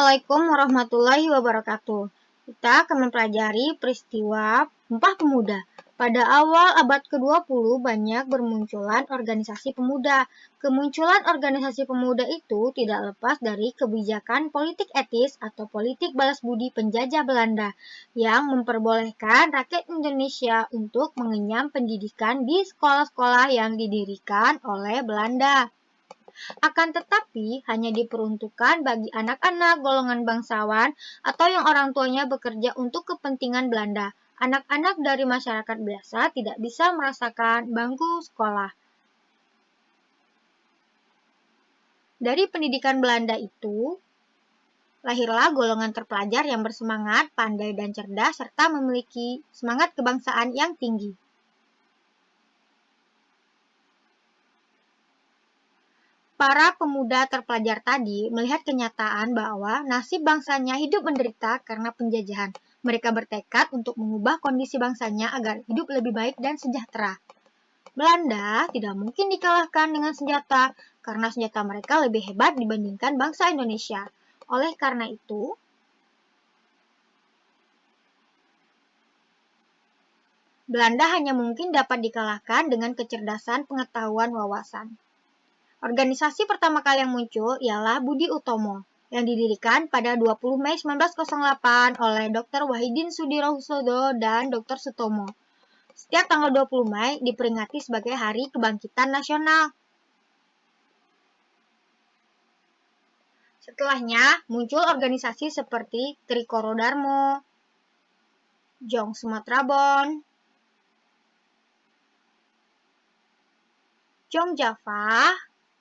Assalamualaikum warahmatullahi wabarakatuh. Kita akan mempelajari peristiwa Sumpah Pemuda. Pada awal abad ke-20 banyak bermunculan organisasi pemuda. Kemunculan organisasi pemuda itu tidak lepas dari kebijakan politik etis atau politik balas budi penjajah Belanda yang memperbolehkan rakyat Indonesia untuk mengenyam pendidikan di sekolah-sekolah yang didirikan oleh Belanda. Akan tetapi hanya diperuntukkan bagi anak-anak golongan bangsawan atau yang orang tuanya bekerja untuk kepentingan Belanda. Anak-anak dari masyarakat biasa tidak bisa merasakan bangku sekolah. Dari pendidikan Belanda itu, lahirlah golongan terpelajar yang bersemangat, pandai dan cerdas, serta memiliki semangat kebangsaan yang tinggi. Para pemuda terpelajar tadi melihat kenyataan bahwa nasib bangsanya hidup menderita karena penjajahan. Mereka bertekad untuk mengubah kondisi bangsanya agar hidup lebih baik dan sejahtera. Belanda tidak mungkin dikalahkan dengan senjata karena senjata mereka lebih hebat dibandingkan bangsa Indonesia. Oleh karena itu, Belanda hanya mungkin dapat dikalahkan dengan kecerdasan, pengetahuan, wawasan. Organisasi pertama kali yang muncul ialah Budi Utomo, yang didirikan pada 20 Mei 1908 oleh Dr. Wahidin Sudirohusodo dan Dr. Sutomo. Setiap tanggal 20 Mei diperingati sebagai Hari Kebangkitan Nasional. Setelahnya muncul organisasi seperti Trikoro Darmo, Jong Sumatera Bon, Jong Java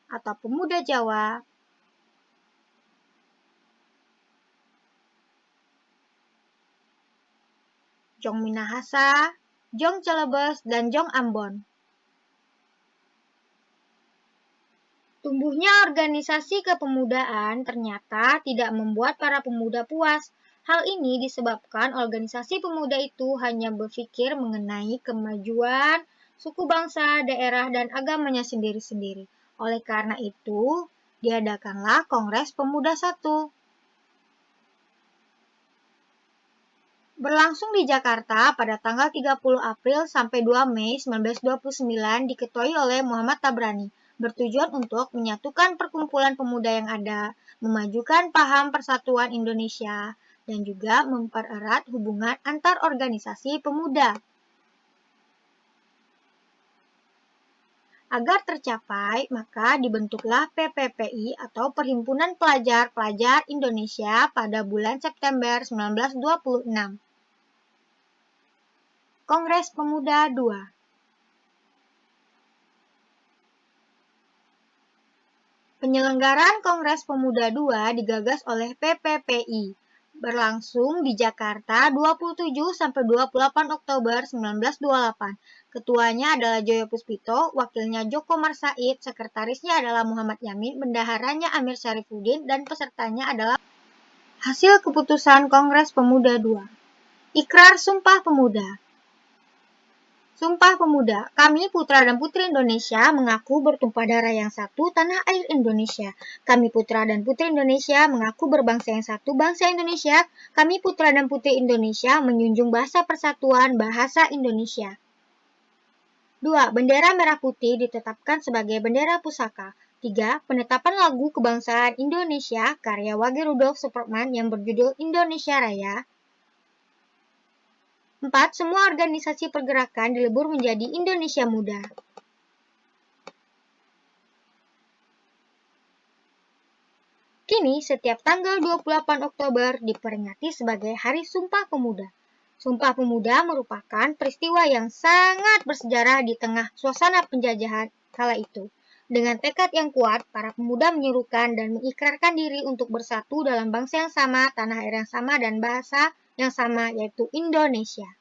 atau Pemuda Jawa, Jong Minahasa, Jong Celebes, dan Jong Ambon. Tumbuhnya organisasi kepemudaan ternyata tidak membuat para pemuda puas. Hal ini disebabkan organisasi pemuda itu hanya berpikir mengenai kemajuan suku bangsa, daerah, dan agamanya sendiri-sendiri. Oleh karena itu, diadakanlah Kongres Pemuda I. Berlangsung di Jakarta pada tanggal 30 April sampai 2 Mei 1929 diketuai oleh Muhammad Tabrani, bertujuan untuk menyatukan perkumpulan pemuda yang ada, memajukan paham persatuan Indonesia, dan juga mempererat hubungan antar organisasi pemuda. Agar tercapai, maka dibentuklah PPPI atau Perhimpunan Pelajar-Pelajar Indonesia pada bulan September 1926. Kongres Pemuda II. Penyelenggaraan Kongres Pemuda II digagas oleh PPPI, berlangsung di Jakarta 27 sampai 28 Oktober 1928. Ketuanya adalah Joyo Puspito, wakilnya Joko Marsaid, sekretarisnya adalah Muhammad Yamin, bendaharanya Amir Syarifuddin, dan pesertanya adalah hasil keputusan Kongres Pemuda II. Ikrar Sumpah Pemuda. Sumpah Pemuda, kami putra dan putri Indonesia mengaku bertumpah darah yang satu, tanah air Indonesia. Kami putra dan putri Indonesia mengaku berbangsa yang satu, bangsa Indonesia. Kami putra dan putri Indonesia menjunjung bahasa persatuan, bahasa Indonesia. 2. Bendera merah putih ditetapkan sebagai bendera pusaka. 3. Penetapan lagu kebangsaan Indonesia karya Wage Rudolf Supratman yang berjudul Indonesia Raya. 4. Semua organisasi pergerakan dilebur menjadi Indonesia Muda. Kini, setiap tanggal 28 Oktober diperingati sebagai Hari Sumpah Pemuda. Sumpah Pemuda merupakan peristiwa yang sangat bersejarah di tengah suasana penjajahan kala itu. Dengan tekad yang kuat, para pemuda menyerukan dan mengikrarkan diri untuk bersatu dalam bangsa yang sama, tanah air yang sama, dan bahasa yang sama, yaitu Indonesia.